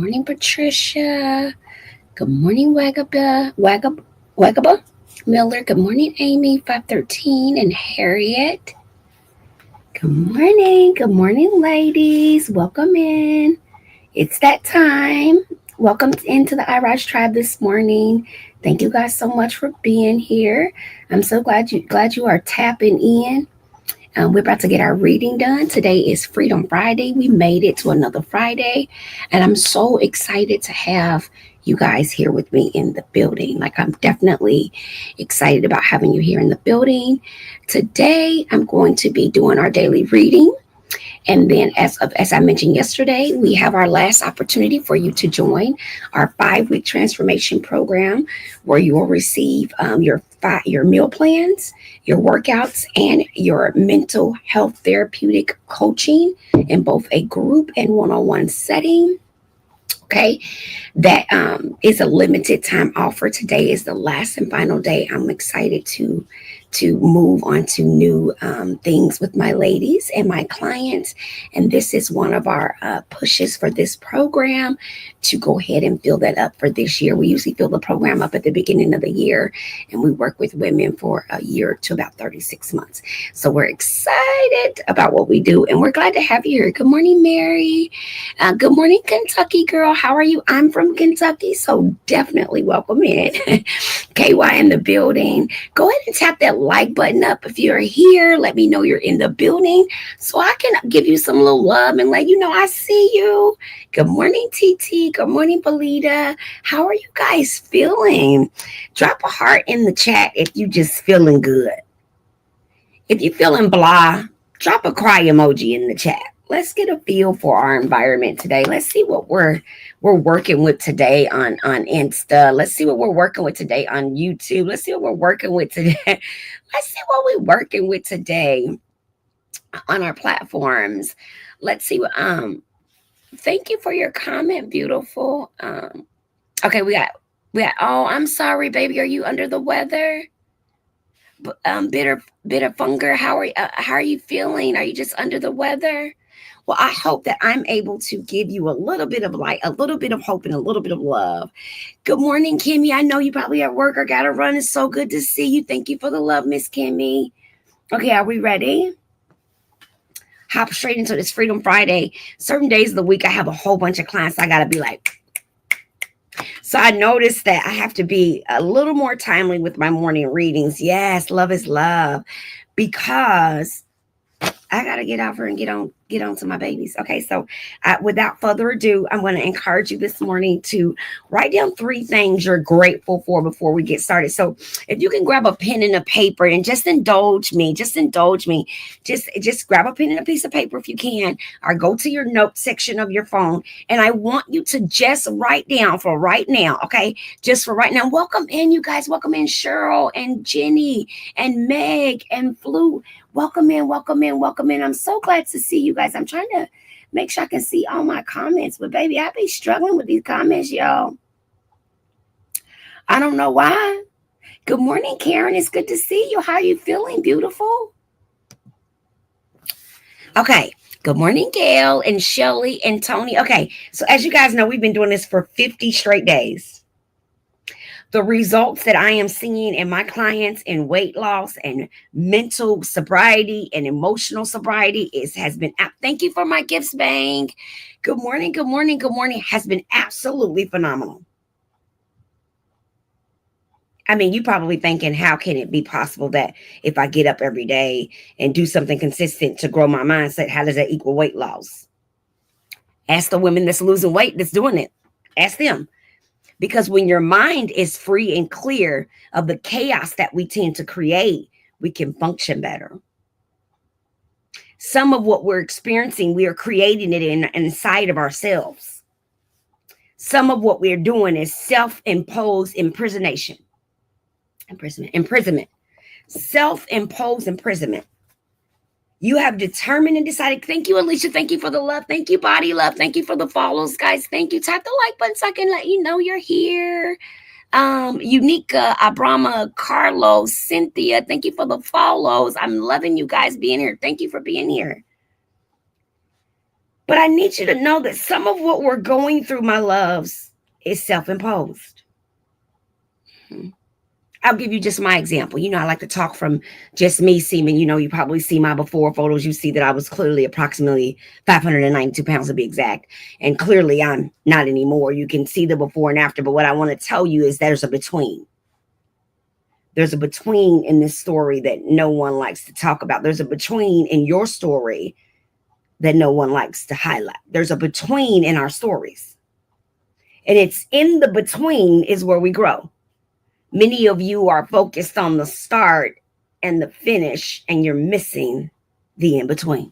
morning, Patricia. Good morning, Wagaba Miller. Good morning, Amy, 513, and Harriet. Good morning. Good morning, ladies. Welcome in. It's that time. Welcome into the iRise Tribe this morning. Thank you guys so much for being here. I'm so glad you are tapping in. We're about to get our reading done. Today is Freedom Friday. We made it to another Friday, and I'm so excited to have you guys here with me in the building. Like, I'm definitely excited about having you here in the building. Today, I'm going to be doing our daily reading. And then, as I mentioned yesterday, we have our last opportunity for you to join our 5-week transformation program, where you will receive your meal plans, your workouts, and your mental health therapeutic coaching in both a group and one-on-one setting. Okay, that is a limited time offer. Today is the last and final day. I'm excited to move on to new things with my ladies and my clients. And this is one of our pushes for this program, to go ahead and fill that up for this year. We usually fill the program up at the beginning of the year, and we work with women for a year to about 36 months. So we're excited about what we do, and we're glad to have you here. Good morning, Mary. Good morning, Kentucky girl. How are you? I'm from Kentucky, so definitely welcome in. KY in the building. Go ahead and tap that like button up if you're here. Let me know you're in the building so I can give you some little love and let you know I see you. Good morning, TT. Good morning, Belita. How are you guys feeling? Drop a heart in the chat if you just feeling good. If you're feeling blah, drop a cry emoji in the chat. Let's get a feel for our environment today. Let's see what we're working with today on Insta. Let's see what we're working with today on YouTube. Let's see what we're working with today. Let's see what we're working with today on our platforms. Let's see what thank you for your comment, beautiful. Okay, we got oh, I'm sorry, baby. Are you under the weather? Bitter funger, how are you feeling? Are you just under the weather? Well, I hope that I'm able to give you a little bit of light, a little bit of hope, and a little bit of love. Good morning, Kimmy. I know you probably at work or gotta run. It's so good to see you. Thank you for the love, Miss Kimmy. Okay, are we ready? Hop straight into this Freedom Friday. Certain days of the week, I have a whole bunch of clients I gotta be like. So I noticed that I have to be a little more timely with my morning readings. Yes, love is love, because I got to get out here and get on to my babies. Okay, so without further ado, I'm going to encourage you this morning to write down 3 things you're grateful for before we get started. So if you can grab a pen and a paper and just indulge me, just grab a pen and a piece of paper if you can, or go to your note section of your phone. And I want you to just write down for right now. Okay, just for right now. Welcome in, you guys. Welcome in, Cheryl and Jenny and Meg and Flu. Welcome in, welcome in, welcome in. I'm so glad to see you guys. I'm trying to make sure I can see all my comments, but baby, I be struggling with these comments, y'all. I don't know why. Good morning, Karen. It's good to see you. How are you feeling, beautiful? Okay. Good morning, Gail and Shelly and Tony. Okay. So as you guys know, we've been doing this for 50 straight days. The results that I am seeing in my clients in weight loss and mental sobriety and emotional sobriety has been, thank you for my gifts, Bang. Good morning, good morning, good morning. Has been absolutely phenomenal. I mean, you're probably thinking, how can it be possible that if I get up every day and do something consistent to grow my mindset, how does that equal weight loss? Ask the women that's losing weight that's doing it. Ask them. Because when your mind is free and clear of the chaos that we tend to create, we can function better. Some of what we're experiencing, we are creating it inside of ourselves. Some of what we're doing is self-imposed imprisonment. Self-imposed imprisonment. You have determined and decided. Thank you, Alicia. Thank you for the love. Thank you, Body Love. Thank you for the follows, guys. Thank you. Tap the like button so I can let you know you're here. Unica, Abrama, Carlos, Cynthia. Thank you for the follows. I'm loving you guys being here. Thank you for being here. But I need you to know that some of what we're going through, my loves, is self-imposed. I'll give you just my example. You know, I like to talk from just me seeming, you probably see my before photos. You see that I was clearly approximately 592 pounds to be exact. And clearly I'm not anymore. You can see the before and after. But what I want to tell you is there's a between. There's a between in this story that no one likes to talk about. There's a between in your story that no one likes to highlight. There's a between in our stories. And it's in the between is where we grow. Many of you are focused on the start and the finish, and you're missing the in-between.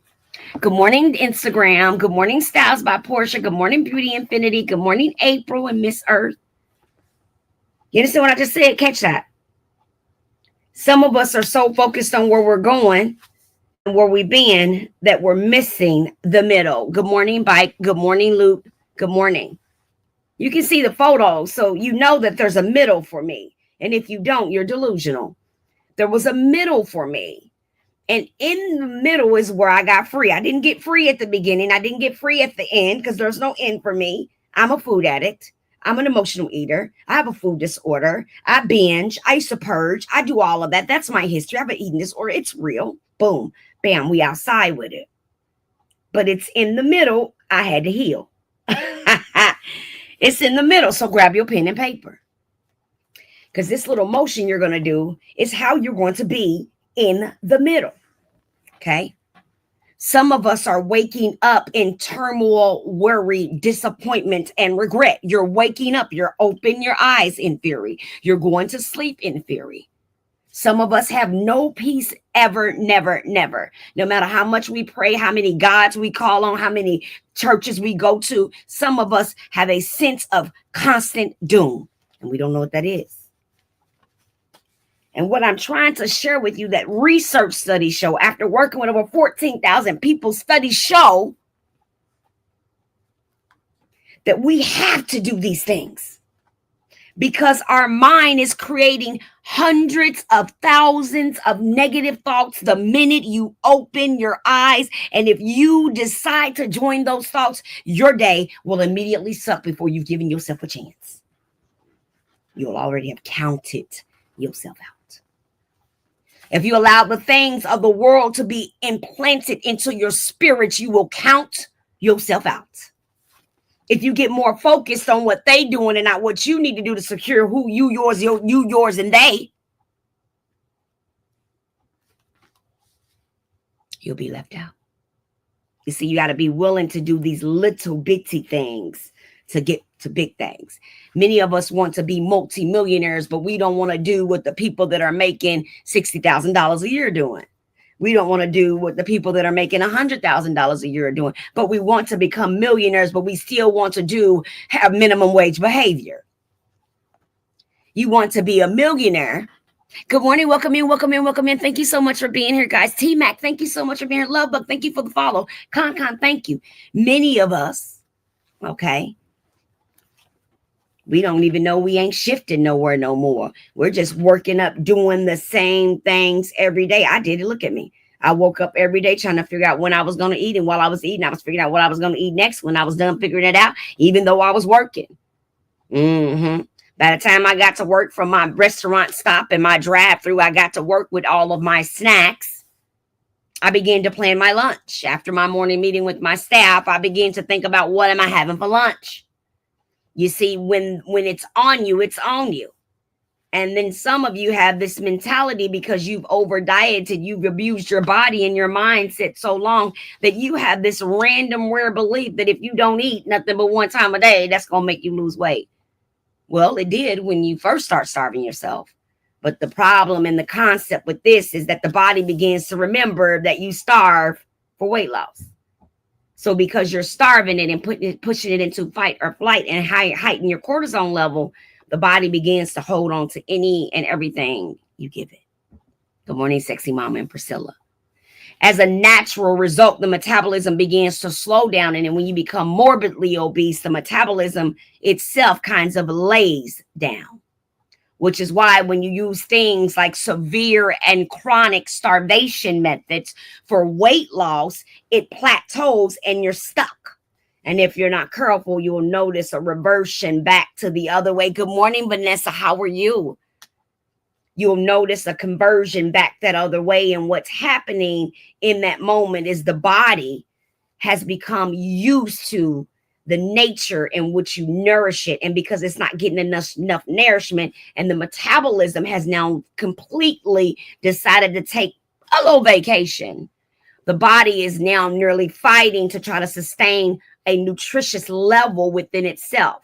Good morning, Instagram. Good morning, Styles by Portia. Good morning, Beauty Infinity. Good morning, April and Miss Earth. You understand what I just said? Catch that. Some of us are so focused on where we're going and where we've been that we're missing the middle. Good morning, Bike. Good morning, Luke. Good morning. You can see the photos, so you know that there's a middle for me. And if you don't, you're delusional. There was a middle for me. And in the middle is where I got free. I didn't get free at the beginning. I didn't get free at the end because there's no end for me. I'm a food addict. I'm an emotional eater. I have a food disorder. I binge. I used to purge. I do all of that. That's my history. I have an eating disorder. It's real. Boom. Bam. We outside with it. But it's in the middle. I had to heal. It's in the middle. So grab your pen and paper. Because this little motion you're going to do is how you're going to be in the middle. Okay. Some of us are waking up in turmoil, worry, disappointment, and regret. You're waking up. You're open your eyes in fury. You're going to sleep in fury. Some of us have no peace ever, never, never. No matter how much we pray, how many gods we call on, how many churches we go to, some of us have a sense of constant doom. And we don't know what that is. And what I'm trying to share with you, that research studies show, after working with over 14,000 people, studies show that we have to do these things because our mind is creating hundreds of thousands of negative thoughts the minute you open your eyes. And if you decide to join those thoughts, your day will immediately suck before you've given yourself a chance. You'll already have counted yourself out. If you allow the things of the world to be implanted into your spirit, you will count yourself out. If you get more focused on what they doing and not what you need to do to secure who you, yours, and they, you'll be left out. You see, you got to be willing to do these little bitty things to get to big things. Many of us want to be multimillionaires, but we don't want to do what the people that are making $60,000 a year are doing. We don't want to do what the people that are making $100,000 a year are doing, but we want to become millionaires, but we still want to have minimum wage behavior. You want to be a millionaire. Good morning. Welcome in, welcome in, welcome in. Thank you so much for being here, guys. T-Mac, thank you so much for being here. Lovebug, thank you for the follow. Con, thank you. Many of us, okay, we don't even know we ain't shifting nowhere no more. We're just working up, doing the same things every day. I did it. Look at me. I woke up every day trying to figure out when I was going to eat. And while I was eating, I was figuring out what I was going to eat next when I was done figuring it out, even though I was working. By the time I got to work from my restaurant stop and my drive-through, I got to work with all of my snacks. I began to plan my lunch. After my morning meeting with my staff, I began to think about what am I having for lunch? You see, when it's on you, it's on you. And then some of you have this mentality because you've over dieted, you've abused your body and your mindset so long that you have this random rare belief that if you don't eat nothing but one time a day, that's going to make you lose weight. Well, it did when you first start starving yourself. But the problem and the concept with this is that the body begins to remember that you starve for weight loss. So because you're starving it and pushing it into fight or flight and heighten your cortisol level, the body begins to hold on to any and everything you give it. Good morning, sexy mama and Priscilla. As a natural result, the metabolism begins to slow down. And then when you become morbidly obese, the metabolism itself kinds of lays down. which is why when you use things like severe and chronic starvation methods for weight loss, it plateaus and you're stuck. And if you're not careful, you'll notice a reversion back to the other way. Good morning, Vanessa. How are you? You'll notice a conversion back that other way. And what's happening in that moment is the body has become used to the nature in which you nourish it. And because it's not getting enough nourishment, and the metabolism has now completely decided to take a little vacation, the body is now nearly fighting to try to sustain a nutritious level within itself.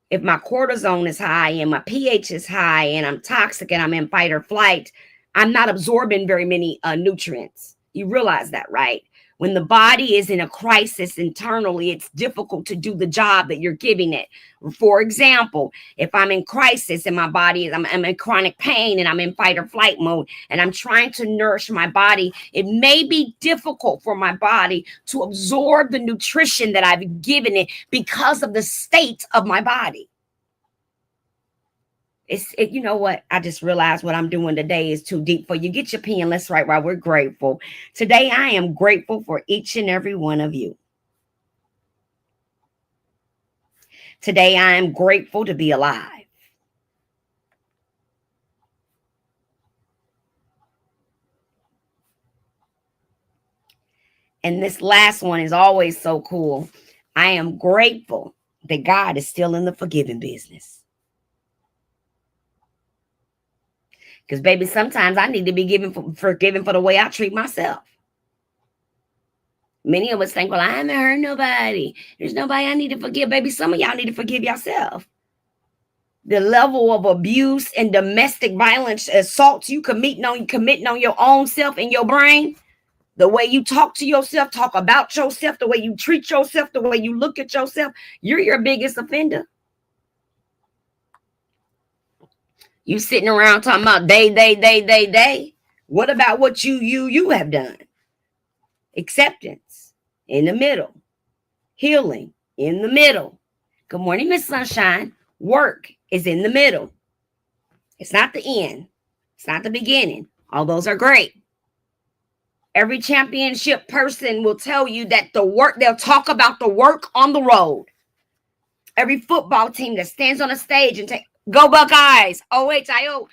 If my cortisone is high and my pH is high and I'm toxic and I'm in fight or flight, I'm not absorbing very many nutrients. You realize that, right? When the body is in a crisis internally, it's difficult to do the job that you're giving it. For example, if I'm in crisis and my body is, I'm in chronic pain and I'm in fight or flight mode and I'm trying to nourish my body, it may be difficult for my body to absorb the nutrition that I've given it because of the state of my body. You know what? I just realized what I'm doing today is too deep for you. Get your pen. Let's write while we're grateful. Today, I am grateful for each and every one of you. Today, I am grateful to be alive. And this last one is always so cool. I am grateful that God is still in the forgiving business. Because, baby, sometimes I need to be forgiven for the way I treat myself. Many of us think, well, I haven't hurt nobody. There's nobody I need to forgive. Baby, some of y'all need to forgive yourself. The level of abuse and domestic violence assaults you committing on your own self and your brain, the way you talk to yourself, talk about yourself, the way you treat yourself, the way you look at yourself, you're your biggest offender. You sitting around talking about they. What about what you have done? Acceptance in the middle. Healing in the middle. Good morning, Miss Sunshine. Work is in the middle. It's not the end. It's not the beginning. All those are great. Every championship person will tell you that they'll talk about the work on the road. Every football team that stands on a stage and go Buckeyes, OHIO.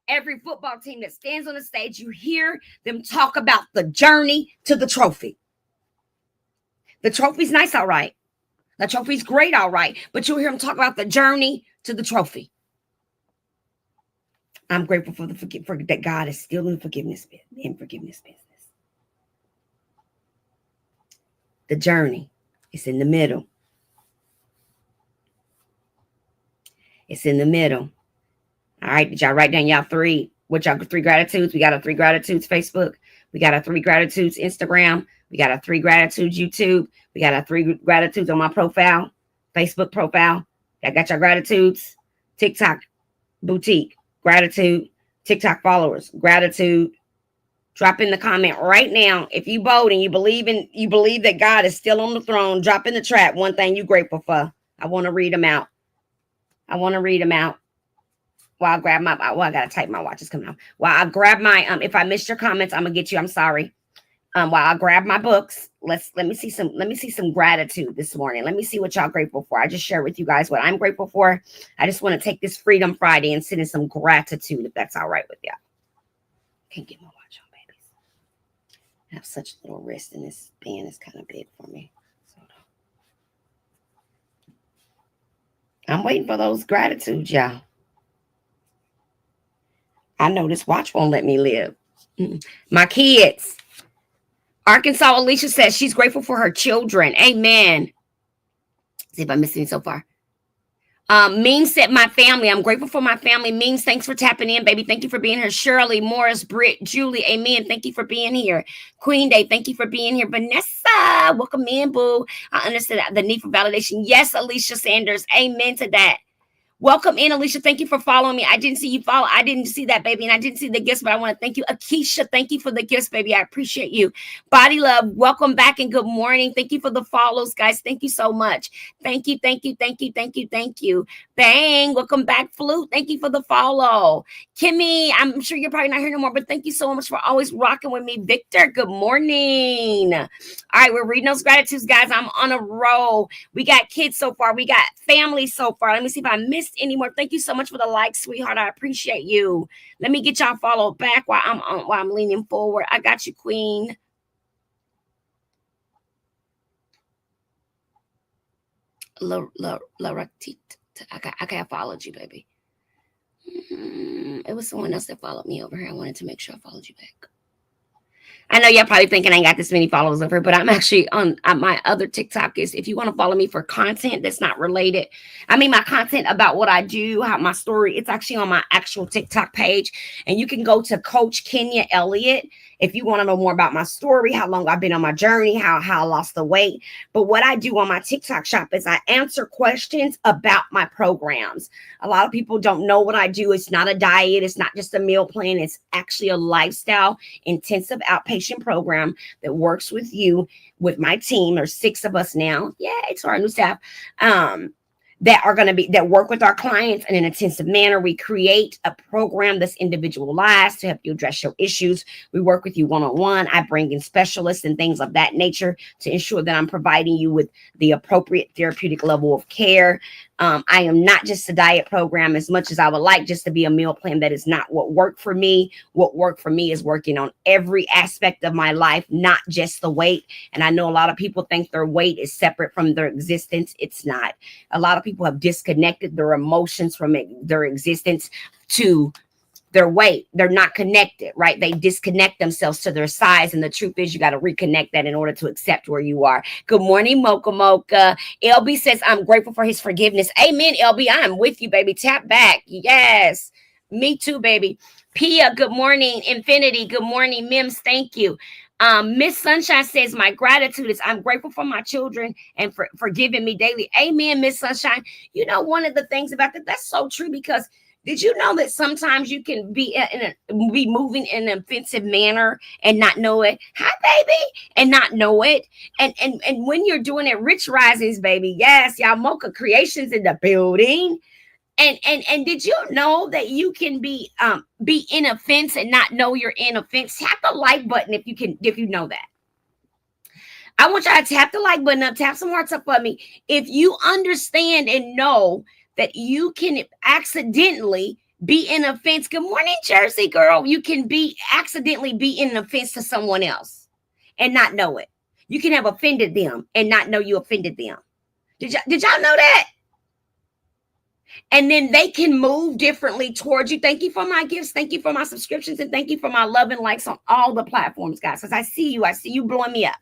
Every football team that stands on the stage, you hear them talk about the journey to the trophy. The trophy's nice, all right. The trophy's great, all right. But you'll hear them talk about the journey to the trophy. I'm grateful for that God is still in the forgiveness business. The journey is in the middle. It's in the middle. All right. Did y'all write down y'all three gratitudes? We got our 3 gratitudes Facebook. We got our 3 gratitudes Instagram. We got our 3 gratitudes YouTube. We got our 3 gratitudes on my profile, Facebook profile. I got your gratitudes. TikTok boutique, gratitude. TikTok followers, gratitude. Drop in the comment right now if you bold and you believe that God is still on the throne. Drop in the chat one thing you're grateful for. I want to read them out. While I grab my, I gotta type my watch is coming out. While I grab my, if I missed your comments, I'm gonna get you. I'm sorry. While I grab my books, let me see some gratitude this morning. Let me see what y'all grateful for. I just share with you guys what I'm grateful for. I just want to take this Freedom Friday and send in some gratitude, if that's all right with y'all. Can't get my watch on, babies. I have such little wrist, and this band is kind of big for me. So I'm waiting for those gratitudes, y'all. I know this watch won't let me live. My kids. Arkansas Alicia says she's grateful for her children. Amen. See if I missed any so far. Means said my family. I'm grateful for my family. Means, thanks for tapping in, baby. Thank you for being here. Shirley, Morris, Britt, Julie. Amen. Thank you for being here. Queen Day, thank you for being here. Vanessa, welcome in, boo. I understand the need for validation. Yes, Alicia Sanders. Amen to that. Welcome in, Alicia. Thank you for following me. I didn't see you follow. I didn't see that, baby. And I didn't see the gifts, but I want to thank you. Akeisha, thank you for the gifts, baby. I appreciate you. Body Love, welcome back and good morning. Thank you for the follows, guys. Thank you so much. Thank you, thank you, thank you, thank you, thank you. Bang, welcome back, Flute. Thank you for the follow. Kimmy, I'm sure you're probably not here no more, but thank you so much for always rocking with me. Victor, good morning. All right, we're reading those gratitudes, guys. I'm on a roll. We got kids so far. We got family so far. Let me see if I missed any more. Thank you so much for the like, sweetheart. I appreciate you. Let me get y'all followed back while I'm leaning forward. I got you, Queen. I followed you, baby. It was someone else that followed me over here. I wanted to make sure I followed you back. I know y'all probably thinking I ain't got this many followers over here, but I'm actually on my other TikTok. Is if you want to follow me for content that's not related. I mean, my content about what I do, how my story, it's actually on my actual TikTok page. And you can go to Coach Kenya Elliott if you want to know more about my story, how long I've been on my journey, how I lost the weight. But what I do on my TikTok shop is I answer questions about my programs. A lot of people don't know what I do. It's not a diet. It's not just a meal plan. It's actually a lifestyle intensive outpatient program that works with you, with my team. There's 6 of us now. Yay, to our new staff. That work with our clients in an intensive manner. We create a program that's individualized to help you address your issues. We work with you one-on-one. I bring in specialists and things of that nature to ensure that I'm providing you with the appropriate therapeutic level of care. I am not just a diet program as much as I would like just to be a meal plan. That is not what worked for me. What worked for me is working on every aspect of my life, not just the weight. And I know a lot of people think their weight is separate from their existence. It's not. A lot of people have disconnected their emotions from their existence to their weight. They're not connected, right? They disconnect themselves to their size. And the truth is you got to reconnect that in order to accept where you are. Good morning, Mocha Mocha. LB says, I'm grateful for his forgiveness. Amen, LB. I'm with you, baby. Tap back. Yes. Me too, baby. Pia, good morning. Infinity, good morning. Mims, thank you. Miss Sunshine says, my gratitude is I'm grateful for my children and for forgiving me daily. Amen, Miss Sunshine. You know, one of the things about that's so true, because did you know that sometimes you can be be moving in an offensive manner and not know it? Hi, baby, and not know it. And when you're doing it, Rich Risings, baby. Yes, y'all, Mocha Creations in the building. And did you know that you can be in offense and not know you're in offense? Tap the like button if you know that. I want y'all to tap the like button up, tap some hearts up for me. If you understand and know that you can accidentally be in offense. Good morning, Jersey girl. You can accidentally be in offense to someone else and not know it. You can have offended them and not know you offended them. Did y'all know that? And then they can move differently towards you. Thank you for my gifts. Thank you for my subscriptions. And thank you for my love and likes on all the platforms, guys. Because I see you blowing me up.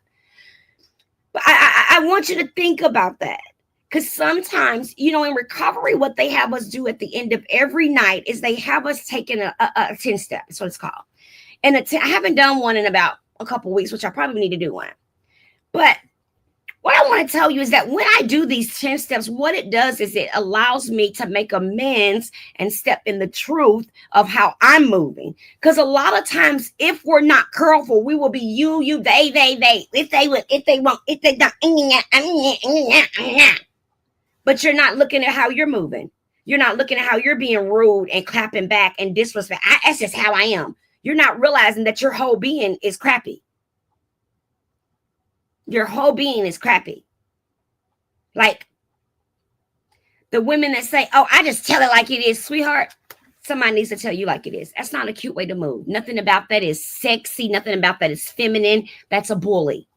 But I want you to think about that. Because sometimes, you know, in recovery, what they have us do at the end of every night is they have us taking a 10-step. That's what it's called. And I haven't done one in about a couple of weeks, which I probably need to do one. But what I want to tell you is that when I do these 10 steps, what it does is it allows me to make amends and step in the truth of how I'm moving. Because a lot of times, if we're not careful, we will be you, they. If they don't. But you're not looking at how you're moving. You're not looking at how you're being rude and clapping back and disrespect. That's just how I am. You're not realizing that your whole being is crappy. Your whole being is crappy. Like the women that say, oh, I just tell it like it is, sweetheart. Somebody needs to tell you like it is. That's not a cute way to move. Nothing about that is sexy. Nothing about that is feminine. That's a bully.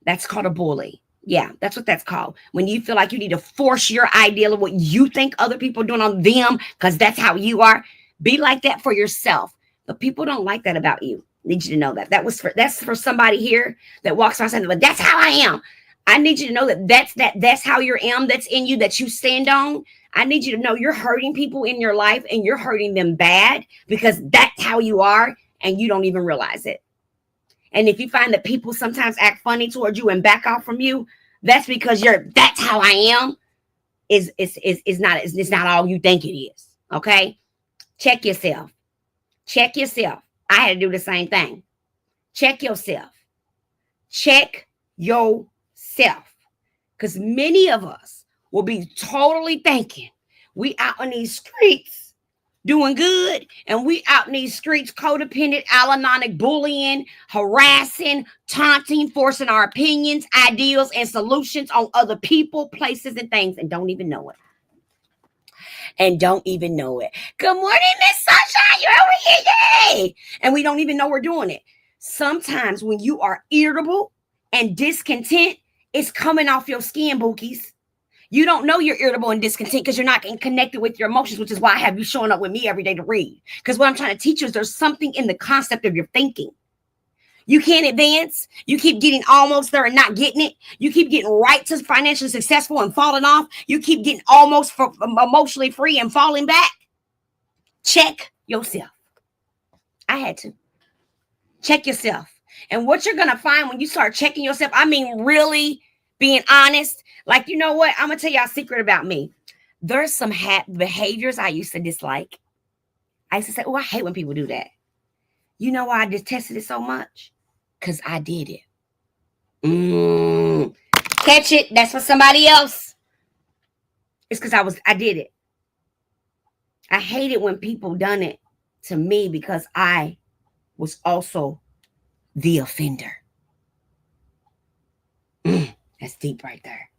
That's called a bully. Yeah, that's what that's called. When you feel like you need to force your ideal of what you think other people are doing on them because that's how you are. Be like that for yourself. But people don't like that about you. Need you to know that. That's for somebody here that walks around saying, but that's how I am. I need you to know that's how you am, that's in you, that you stand on. I need you to know you're hurting people in your life and you're hurting them bad because that's how you are and you don't even realize it. And if you find that people sometimes act funny towards you and back off from you, that's because that's how I am. is not all you think it is. Okay? Check yourself. Check yourself. I had to do the same thing. Check yourself. Check yourself. Because many of us will be totally thinking we out in these streets doing good, and we out in these streets codependent, alanonic, bullying, harassing, taunting, forcing our opinions, ideals, and solutions on other people, places, and things, and don't even know it. And don't even know it. Good morning, Miss Sunshine. You're over here. Yay! And we don't even know we're doing it. Sometimes when you are irritable and discontent, it's coming off your skin, bookies. You don't know you're irritable and discontent because you're not getting connected with your emotions, which is why I have you showing up with me every day to read. Because what I'm trying to teach you is there's something in the concept of your thinking. You can't advance. You keep getting almost there and not getting it. You keep getting right to financially successful and falling off. You keep getting almost emotionally free and falling back. Check yourself. I had to. Check yourself. And what you're going to find when you start checking yourself, I mean, really being honest, like, you know what? I'm going to tell y'all a secret about me. There's some behaviors I used to dislike. I used to say, oh, I hate when people do that. You know why I detested it so much? Because I did it. Catch it. That's for somebody else. It's because I did it. I hated when people done it to me because I was also the offender. That's deep right there.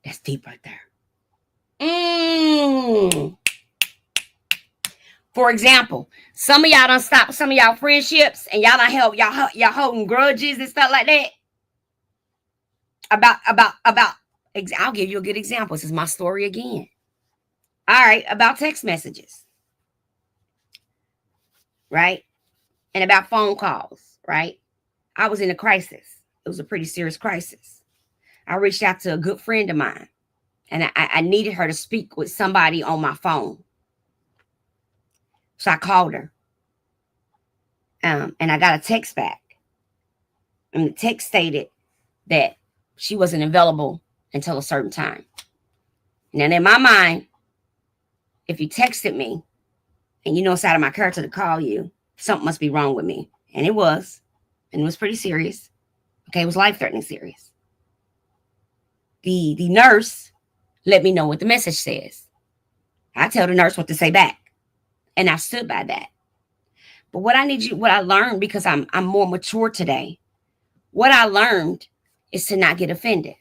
That's deep right there. For example, some of y'all done stop some of y'all friendships and y'all done help y'all holding grudges and stuff like that. I'll give you a good example. This is my story again. All right, about text messages. Right? And about phone calls, right? I was in a crisis. It was a pretty serious crisis. I reached out to a good friend of mine, and I needed her to speak with somebody on my phone. So I called her, and I got a text back. And the text stated that she wasn't available until a certain time. Now, in my mind, if you texted me and you know it's out of my character to call you, something must be wrong with me. And it was. And it was pretty serious. Okay, it was life-threatening serious. The nurse let me know what the message says. I tell the nurse what to say back. And I stood by that. But what I learned, because I'm more mature today, what I learned is to not get offended.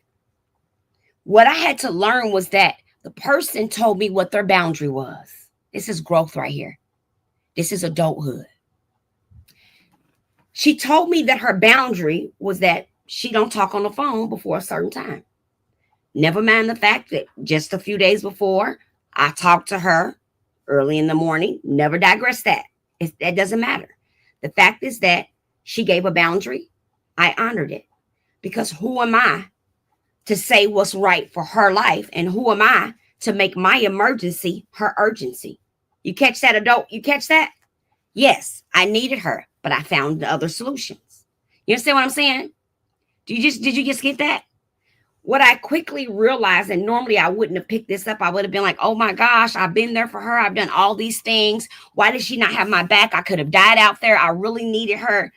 What I had to learn was that the person told me what their boundary was. This is growth right here. This is adulthood. She told me that her boundary was that she don't talk on the phone before a certain time. Never mind the fact that just a few days before, I talked to her early in the morning. Never digress that. That doesn't matter. The fact is that she gave a boundary. I honored it. Because who am I to say what's right for her life? And who am I to make my emergency her urgency? You catch that, adult? You catch that? Yes, I needed her, but I found other solutions. You understand what I'm saying? Did you just get that? What I quickly realized, and normally I wouldn't have picked this up. I would have been like, oh my gosh, I've been there for her. I've done all these things. Why did she not have my back? I could have died out there. I really needed her.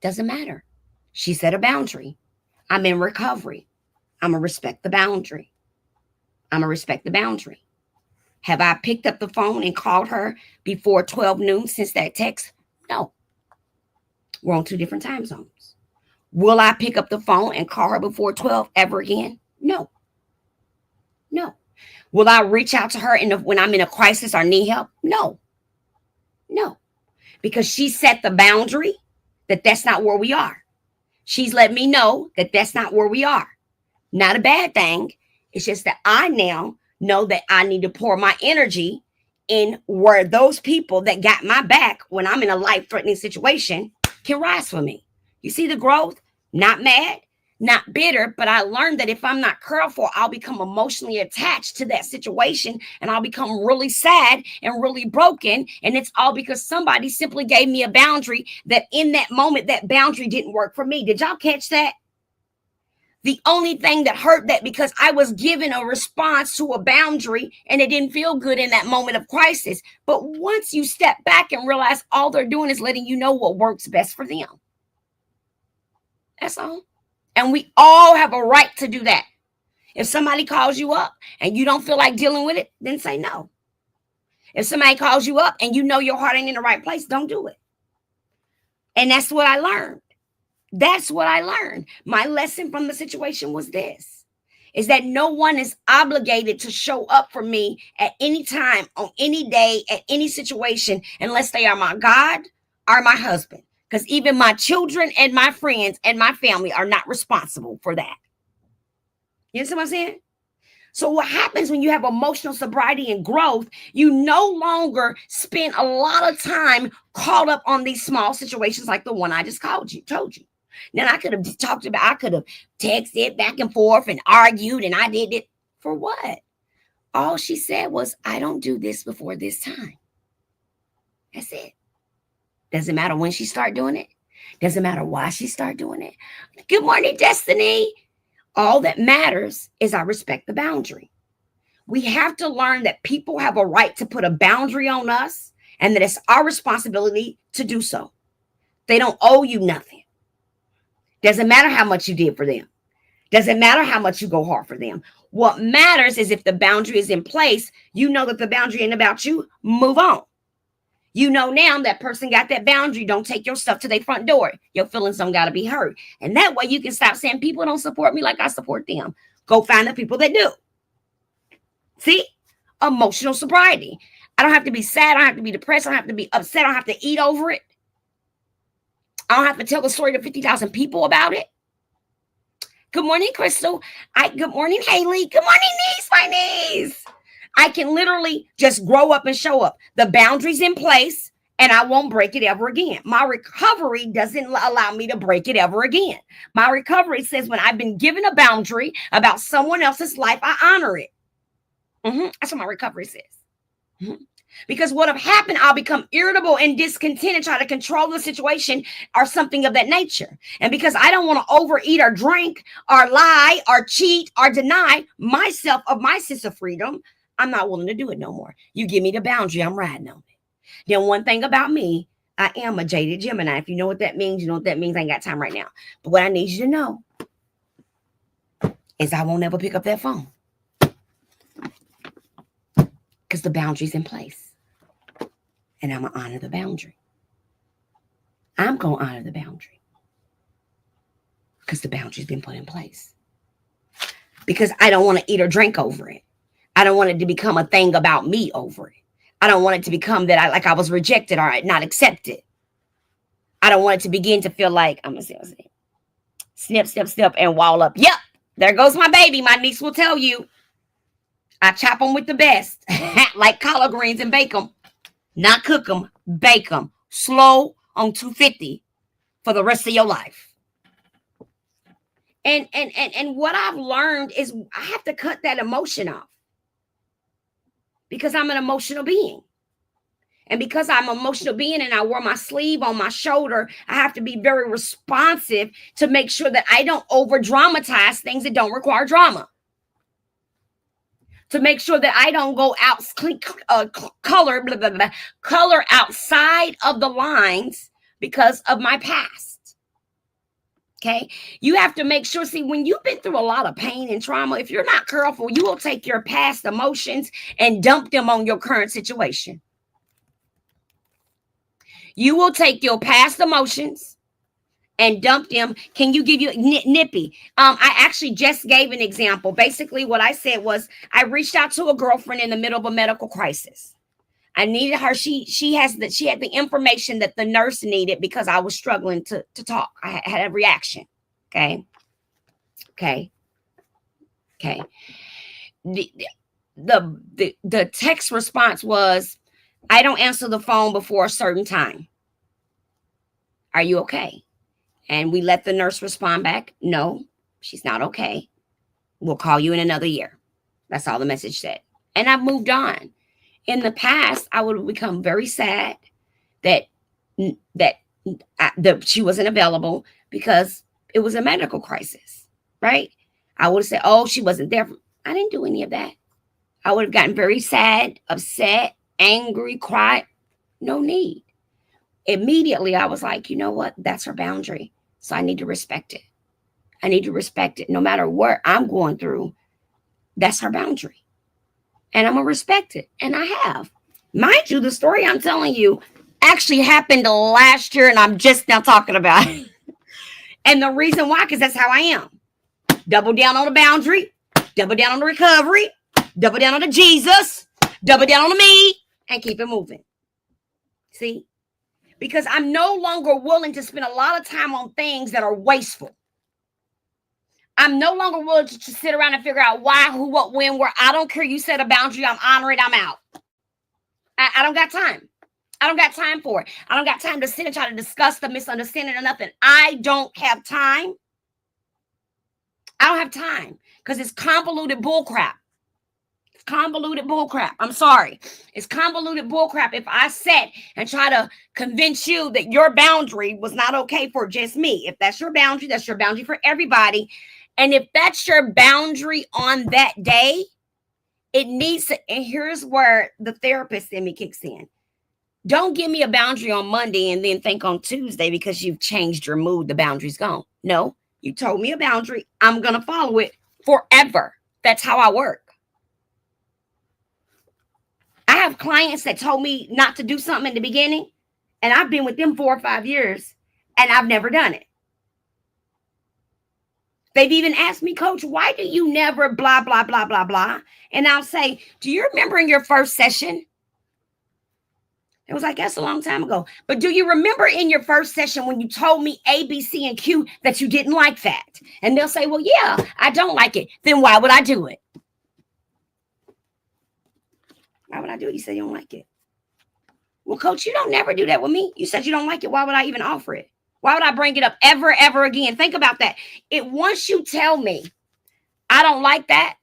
Doesn't matter. She set a boundary. I'm in recovery. I'm going to respect the boundary. I'm going to respect the boundary. Have I picked up the phone and called her before 12 noon since that text? No. We're on 2 different time zones. Will I pick up the phone and call her before 12 ever again? No. No. Will I reach out to her when I'm in a crisis or need help? No. No. Because she set the boundary that that's not where we are. She's let me know that that's not where we are. Not a bad thing. It's just that I now know that I need to pour my energy in where those people that got my back when I'm in a life-threatening situation can rise for me. You see the growth? Not mad, not bitter, but I learned that if I'm not careful, I'll become emotionally attached to that situation and I'll become really sad and really broken. And it's all because somebody simply gave me a boundary that in that moment, that boundary didn't work for me. Did y'all catch that? The only thing that hurt that because I was given a response to a boundary and it didn't feel good in that moment of crisis. But once you step back and realize all they're doing is letting you know what works best for them. That's all. And we all have a right to do that. If somebody calls you up and you don't feel like dealing with it, then say no. If somebody calls you up and you know your heart ain't in the right place, don't do it. And that's what I learned. That's what I learned. My lesson from the situation was this, is that no one is obligated to show up for me at any time, on any day, at any situation, unless they are my God or my husband. Because even my children and my friends and my family are not responsible for that. You understand what I'm saying? So what happens when you have emotional sobriety and growth, you no longer spend a lot of time caught up on these small situations like the one I just told you. Now I could have texted back and forth and argued and I did it for what? All she said was, I don't do this before this time. That's it. Doesn't matter when she start doing it. Doesn't matter why she start doing it. Good morning, Destiny. All that matters is I respect the boundary. We have to learn that people have a right to put a boundary on us and that it's our responsibility to do so. They don't owe you nothing. Doesn't matter how much you did for them. Doesn't matter how much you go hard for them. What matters is if the boundary is in place, you know that the boundary ain't about you, move on. You know now that person got that boundary, don't take your stuff to their front door. Your feelings don't got to be hurt. And that way you can stop saying people don't support me like I support them. Go find the people that do. See? Emotional sobriety. I don't have to be sad. I don't have to be depressed. I don't have to be upset. I don't have to eat over it. I don't have to tell the story to 50,000 people about it. Good morning, Crystal. Good morning, Haley. Good morning, niece, my niece. I can literally just grow up and show up. The boundary's in place and I won't break it ever again. My recovery doesn't allow me to break it ever again. My recovery says when I've been given a boundary about someone else's life, I honor it. That's what my recovery says. Because what have happened, I'll become irritable and discontent and try to control the situation or something of that nature. And because I don't want to overeat or drink or lie or cheat or deny myself of my sense of freedom, I'm not willing to do it no more. You give me the boundary, I'm riding on it. Then one thing about me, I am a jaded Gemini. If you know what that means, you know what that means. I ain't got time right now. But what I need you to know is I won't ever pick up that phone. Because the boundary's in place. And I'm going to honor the boundary. I'm going to honor the boundary. Because the boundary's been put in place. Because I don't want to eat or drink over it. I don't want it to become a thing about me over it. I don't want it to become that I was rejected or not accepted. I don't want it to begin to feel like, I'm going to say, snip, and wall up. Yep, there goes my baby. My niece will tell you. I chop them with the best. Like collard greens and bake them. Not cook them, bake them. Slow on 250 for the rest of your life. And what I've learned is I have to cut that emotion off. Because I'm an emotional being. And because I'm an emotional being and I wear my sleeve on my shoulder, I have to be very responsive to make sure that I don't over dramatize things that don't require drama. To make sure that I don't go out, color outside of the lines because of my past. Okay. You have to make sure, see, when you've been through a lot of pain and trauma, if you're not careful, you will take your past emotions and dump them on your current situation. You will take your past emotions and dump them. Can you give you nippy? I actually just gave an example. Basically, what I said was I reached out to a girlfriend in the middle of a medical crisis. I needed her. She had the information that the nurse needed because I was struggling to talk. I had a reaction. Okay. The text response was, I don't answer the phone before a certain time. Are you okay? And we let the nurse respond back. No, she's not okay. We'll call you in another year. That's all the message said. And I've moved on. In the past, I would have become very sad that she wasn't available because it was a medical crisis. right? I would have said, oh, she wasn't there. I didn't do any of that. I would have gotten very sad, upset, angry, cried. No need. Immediately, I was like, you know what? That's her boundary. So I need to respect it. I need to respect it. No matter what I'm going through, that's her boundary. And I'm going to respect it. And I have. Mind you, the story I'm telling you actually happened last year, and I'm just now talking about it. And the reason why, because that's how I am. Double down on the boundary, double down on the recovery, double down on the Jesus, double down on the me, and keep it moving. See? Because I'm no longer willing to spend a lot of time on things that are wasteful. I'm no longer willing to just sit around and figure out why, who, what, when, where. I don't care. You set a boundary. I'm honoring. I'm out. I don't got time. I don't got time for it. I don't got time to sit and try to discuss the misunderstanding or nothing. I don't have time. I don't have time because it's convoluted bullcrap. It's convoluted bullcrap. I'm sorry. It's convoluted bullcrap if I sit and try to convince you that your boundary was not okay for just me. If that's your boundary for everybody. And if that's your boundary on that day, it needs to, and here's where the therapist in me kicks in. Don't give me a boundary on Monday and then think on Tuesday because you've changed your mood, the boundary's gone. No, you told me a boundary. I'm going to follow it forever. That's how I work. I have clients that told me not to do something in the beginning, and I've been with them 4 or 5 years, and I've never done it. They've even asked me, Coach, why do you never blah, blah, blah, blah, blah? And I'll say, do you remember in your first session? It was like, that's a long time ago. But do you remember in your first session when you told me A, B, C, and Q that you didn't like that? And they'll say, well, yeah, I don't like it. Then why would I do it? Why would I do it? You said you don't like it. Well, Coach, you don't never do that with me. You said you don't like it. Why would I even offer it? Why would I bring it up ever again? Think about that. Once you tell me I don't like that,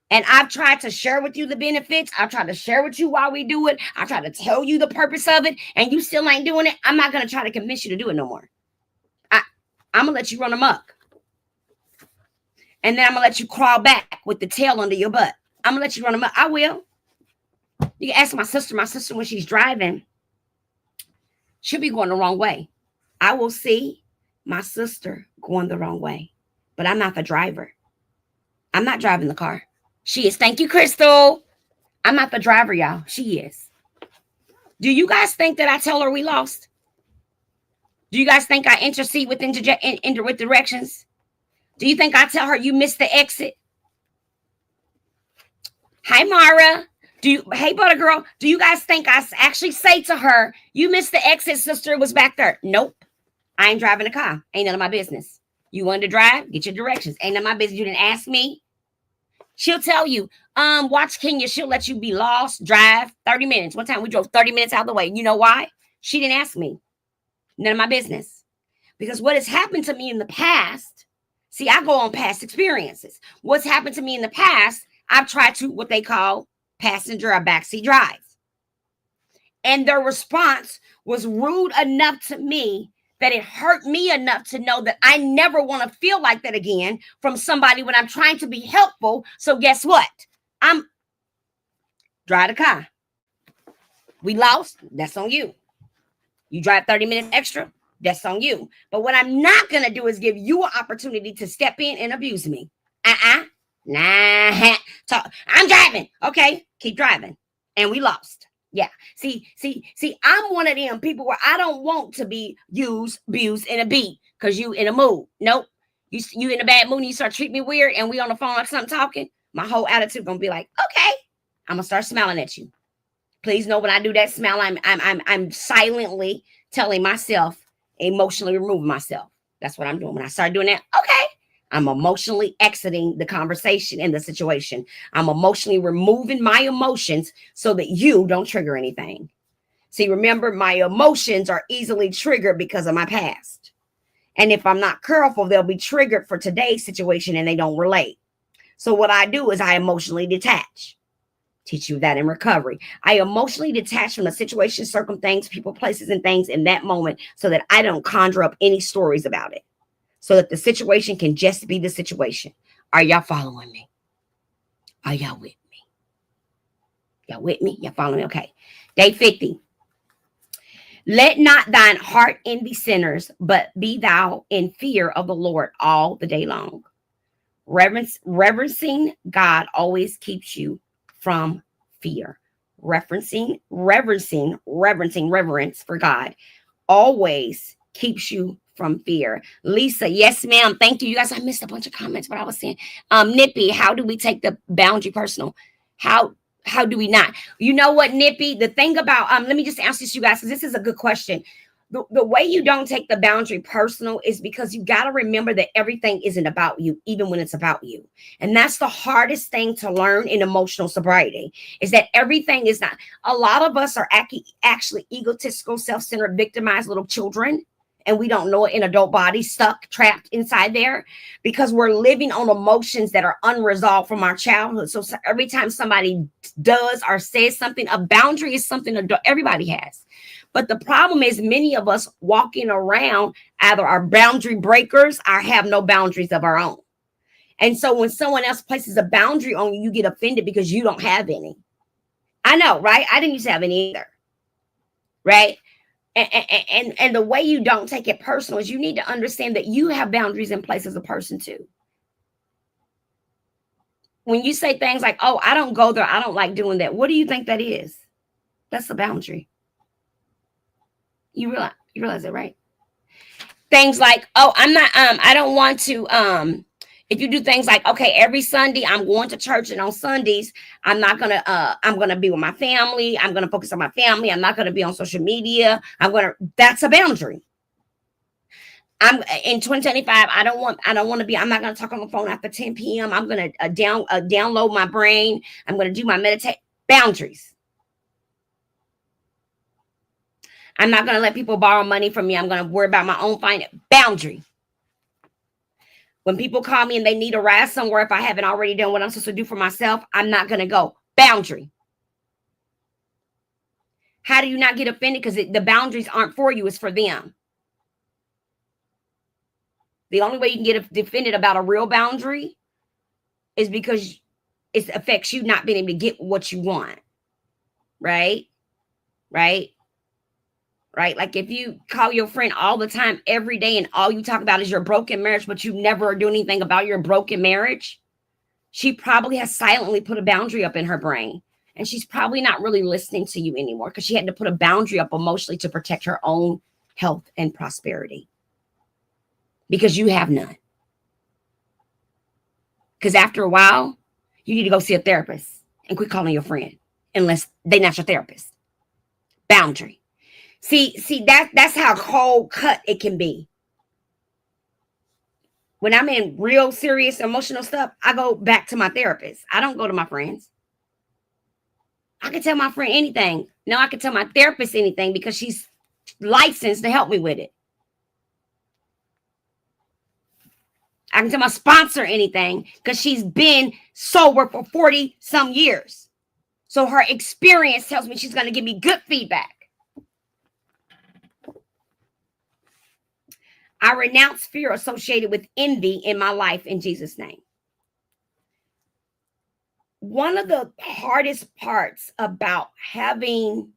and I've tried to share with you the benefits, I've tried to share with you why we do it, I've tried to tell you the purpose of it, and you still ain't doing it, I'm not going to try to convince you to do it no more. I'm going to let you run amok. And then I'm going to let you crawl back with the tail under your butt. I'm going to let you run amok. I will. You can ask my sister. My sister, when she's driving, she'll be going the wrong way. I will see my sister going the wrong way, but I'm not the driver. I'm not driving the car. She is. Thank you, Crystal. I'm not the driver, y'all. She is. Do you guys think that I tell her we lost? Do you guys think I intercede with with directions? Do you think I tell her you missed the exit? Hi, Mara. Hey, butter girl, do you guys think I actually say to her, you missed the exit, sister, it was back there? Nope. I ain't driving a car. Ain't none of my business. You wanted to drive? Get your directions. Ain't none of my business. You didn't ask me. She'll tell you, watch Kenya. She'll let you be lost, drive 30 minutes. One time we drove 30 minutes out of the way. You know why? She didn't ask me. None of my business. Because what has happened to me in the past, see, I go on past experiences. What's happened to me in the past, I've tried to, what they call passenger or backseat drive. And their response was rude enough to me that it hurt me enough to know that I never want to feel like that again from somebody when I'm trying to be helpful. So guess what? I'm drive the car. We lost. That's on you. You drive 30 minutes extra. That's on you. But what I'm not going to do is give you an opportunity to step in and abuse me. Nah. I'm driving. Okay. Keep driving. And we lost. Yeah. See, I'm one of them people where I don't want to be used, abused, and a beat because you in a mood. Nope. You in a bad mood and you start treating me weird and we on the phone or something talking, my whole attitude gonna be like, okay, I'm gonna start smiling at you. Please know when I do that smile, I'm silently telling myself, emotionally removing myself. That's what I'm doing. When I start doing that, okay, I'm emotionally exiting the conversation and the situation. I'm emotionally removing my emotions so that you don't trigger anything. See, remember, my emotions are easily triggered because of my past. And if I'm not careful, they'll be triggered for today's situation and they don't relate. So what I do is I emotionally detach. Teach you that in recovery. I emotionally detach from the situation, circumstance, people, places, and things in that moment so that I don't conjure up any stories about it. so that the situation can just be the situation. Are y'all following me? Are y'all with me? Y'all with me? Y'all following me? Okay. Day 50. Let not thine heart envy sinners, but be thou in fear of the Lord all the day long. Reverencing God always keeps you from fear. Reverence for God always keeps you from fear. Lisa, yes, ma'am. Thank you. You guys, I missed a bunch of comments, but I was saying, Nippy, how do we take the boundary personal? How do we not? You know what, Nippy? The thing about, let me just answer this, you guys, because this is a good question. The way you don't take the boundary personal is because you got to remember that everything isn't about you, even when it's about you. And that's the hardest thing to learn in emotional sobriety, is that everything is not. A lot of us are actually egotistical, self-centered, victimized little children. And we don't know it, in adult bodies, stuck, trapped inside there, because we're living on emotions that are unresolved from our childhood. So every time somebody does or says something, a boundary is something everybody has. But the problem is many of us walking around either are boundary breakers or have no boundaries of our own. And so when someone else places a boundary on you, you get offended because you don't have any. I know, right? I didn't used to have any either, right? And the way you don't take it personal is you need to understand that you have boundaries in place as a person too. When you say things like, oh, I don't go there, I don't like doing that, what do you think that is? That's a boundary. You realize it, right? Things like, oh, I don't want to, if you do things like, okay, every Sunday I'm going to church, and on Sundays I'm gonna be with my family. I'm gonna focus on my family. I'm not gonna be on social media. That's a boundary. I'm in 2025. I don't want to be. I'm not gonna talk on the phone after 10 p.m. I'm gonna download my brain. I'm gonna do my meditate. Boundaries. I'm not gonna let people borrow money from me. I'm gonna worry about my own finance. Boundary. When people call me and they need a ride somewhere, if I haven't already done what I'm supposed to do for myself, I'm not going to go. Boundary. How do you not get offended? Because the boundaries aren't for you, it's for them. The only way you can get offended about a real boundary is because it affects you not being able to get what you want. Right? Right? Right? Like if you call your friend all the time, every day, and all you talk about is your broken marriage, but you never do anything about your broken marriage, she probably has silently put a boundary up in her brain. And she's probably not really listening to you anymore, because she had to put a boundary up emotionally to protect her own health and prosperity. Because you have none. Because after a while, you need to go see a therapist and quit calling your friend unless they're not your therapist. Boundary. See, that's how cold cut it can be. When I'm in real serious emotional stuff, I go back to my therapist. I don't go to my friends. I can tell my friend anything. No, I can tell my therapist anything because she's licensed to help me with it. I can tell my sponsor anything because she's been sober for 40 some years. So her experience tells me she's going to give me good feedback. I renounce fear associated with envy in my life in Jesus' name. One of the hardest parts about having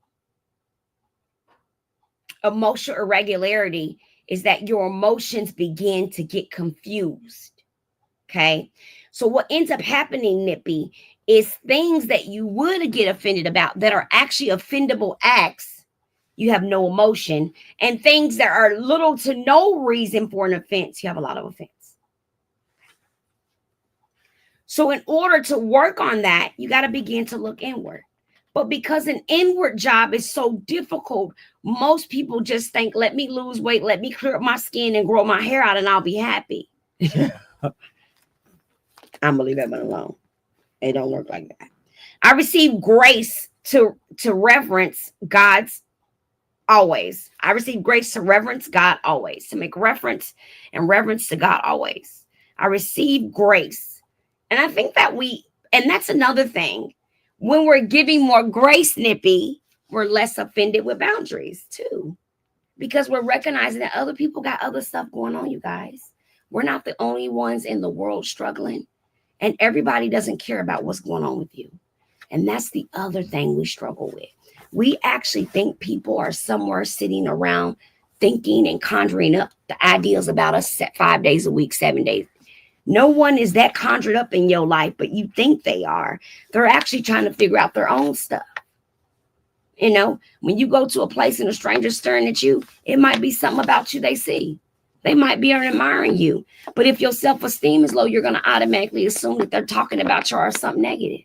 emotional irregularity is that your emotions begin to get confused. Okay. So what ends up happening, Nippy, is things that you would get offended about that are actually offendable acts. You have no emotion, and things that are little to no reason for an offense, you have a lot of offense. So in order to work on that, you got to begin to look inward. But because an inward job is so difficult, most people just think, let me lose weight, let me clear up my skin and grow my hair out, and I'll be happy. I'm going to leave that one alone. It don't work like that. I receive grace to reverence God's always. I receive grace to reverence God always, to make reference and reverence to God always. I receive grace. And I think that and that's another thing. When we're giving more grace, Nippy, we're less offended with boundaries too. Because we're recognizing that other people got other stuff going on, you guys. We're not the only ones in the world struggling. And everybody doesn't care about what's going on with you. And that's the other thing we struggle with. We actually think people are somewhere sitting around thinking and conjuring up the ideas about us 5 days a week, 7 days. No one is that conjured up in your life, but you think they are. They're actually trying to figure out their own stuff. You know, when you go to a place and a stranger's staring at you, it might be something about you they see. They might be admiring you. But if your self-esteem is low, you're going to automatically assume that they're talking about you or something negative.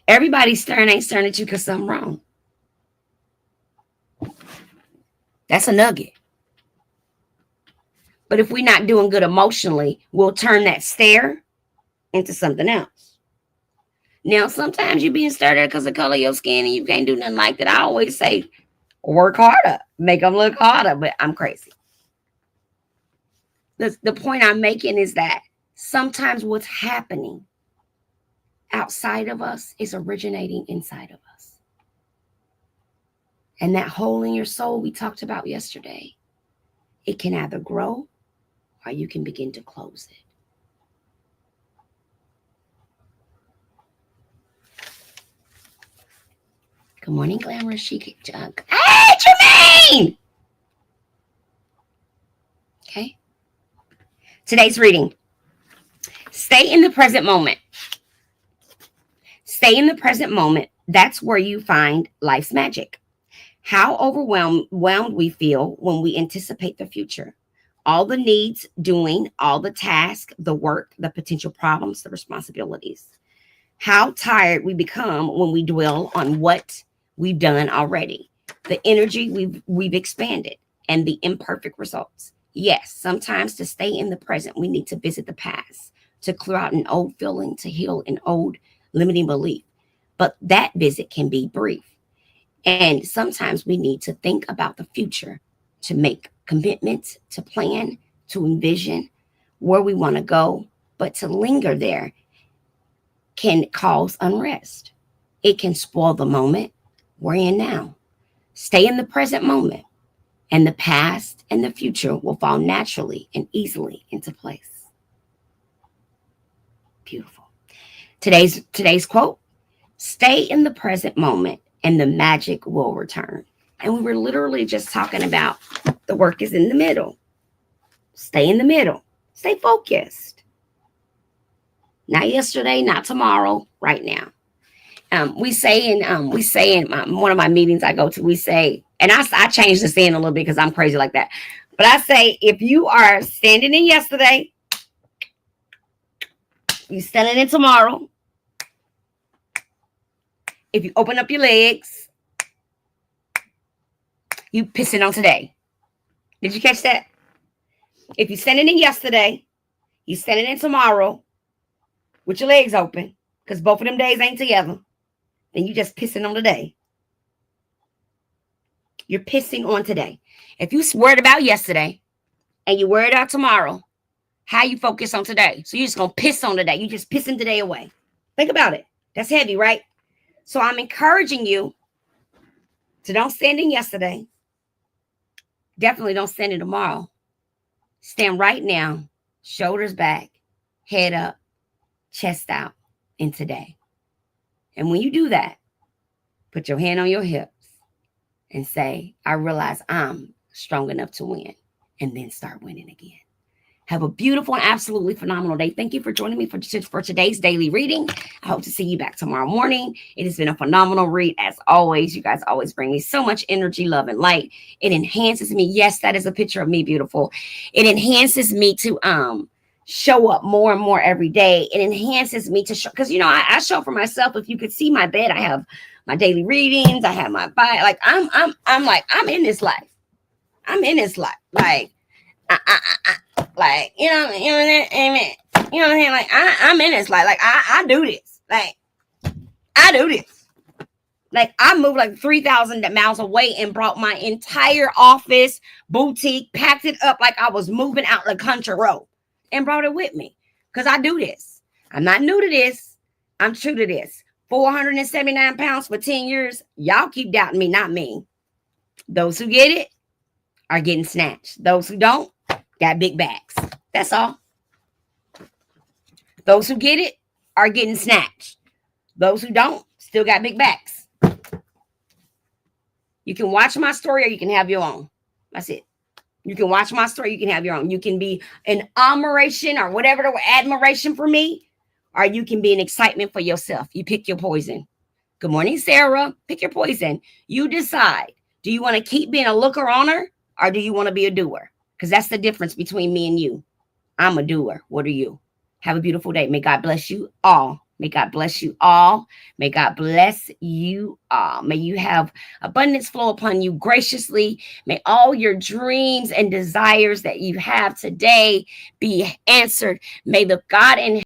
Everybody ain't staring at you because something wrong. That's a nugget. But if we're not doing good emotionally, we'll turn that stare into something else. Now, sometimes you're being stared at because of the color of your skin and you can't do nothing like that. I always say, work harder, make them look harder, but I'm crazy. The point I'm making is that sometimes what's happening outside of us is originating inside of us. And that hole in your soul we talked about yesterday, it can either grow or you can begin to close it. Good morning, Glamorous Chic Jug. Hey, Jermaine! Okay. Today's reading. Stay in the present moment. Stay in the present moment. That's where you find life's magic. How overwhelmed we feel when we anticipate the future. All the needs, doing, all the tasks, the work, the potential problems, the responsibilities. How tired we become when we dwell on what we've done already. The energy we've expanded and the imperfect results. Yes, sometimes to stay in the present, we need to visit the past, to clear out an old feeling, to heal an old limiting belief. But that visit can be brief. And sometimes we need to think about the future, to make commitments, to plan, to envision where we want to go. But to linger there can cause unrest. It can spoil the moment we're in now. Stay in the present moment, and the past and the future will fall naturally and easily into place. Beautiful. Today's quote, stay in the present moment and the magic will return. And we were literally just talking about the work is in the middle. Stay in the middle. Stay focused. Not yesterday, not tomorrow, right now. We say in one of my meetings I go to, we say, and I changed the saying a little bit because I'm crazy like that. But I say, if you are standing in yesterday, you standing in tomorrow. If you open up your legs, you pissing on today. Did you catch that? If you're standing in yesterday, you standing in tomorrow with your legs open, because both of them days ain't together, then you just pissing on today. You're pissing on today. If you worried about yesterday and you worried about tomorrow, how you focus on today? So you're just going to piss on today. You just pissing today away. Think about it. That's heavy, right? So I'm encouraging you to don't stand in yesterday. Definitely don't stand in tomorrow. Stand right now, shoulders back, head up, chest out in today. And when you do that, put your hand on your hips and say, I realize I'm strong enough to win, and then start winning again. Have a beautiful and absolutely phenomenal day. Thank you for joining me for today's daily reading. I hope to see you back tomorrow morning. It has been a phenomenal read as always. You guys always bring me so much energy, love, and light. It enhances me. Yes, that is a picture of me, beautiful. It enhances me to show up more and more every day. It enhances me to show, because I show for myself. If you could see my bed, I have my daily readings. I have my body. Like I'm in this life. I'm in this life. Like like, amen. You know what I'm saying? Like, I'm in this life. Like, I do this. Like, I do this. Like, I moved like 3,000 miles away and brought my entire office, boutique, packed it up like I was moving out the country road and brought it with me. Because I do this. I'm not new to this. I'm true to this. 479 pounds for 10 years. Y'all keep doubting me, not me. Those who get it, are getting snatched. Those who don't got big bags. That's all. Those who get it are getting snatched. Those who don't still got big backs. You can watch my story or you can have your own. That's it. You can watch my story. You can have your own. You can be an admiration or whatever the admiration for me, or you can be an excitement for yourself. You pick your poison. Good morning, Sarah. Pick your poison. You decide. Do you want to keep being a looker on or do you want to be a doer? Because that's the difference between me and you. I'm a doer. What are you? Have a beautiful day. May God bless you all. May God bless you all. May God bless you all. May you have abundance flow upon you graciously. May all your dreams and desires that you have today be answered. May the God in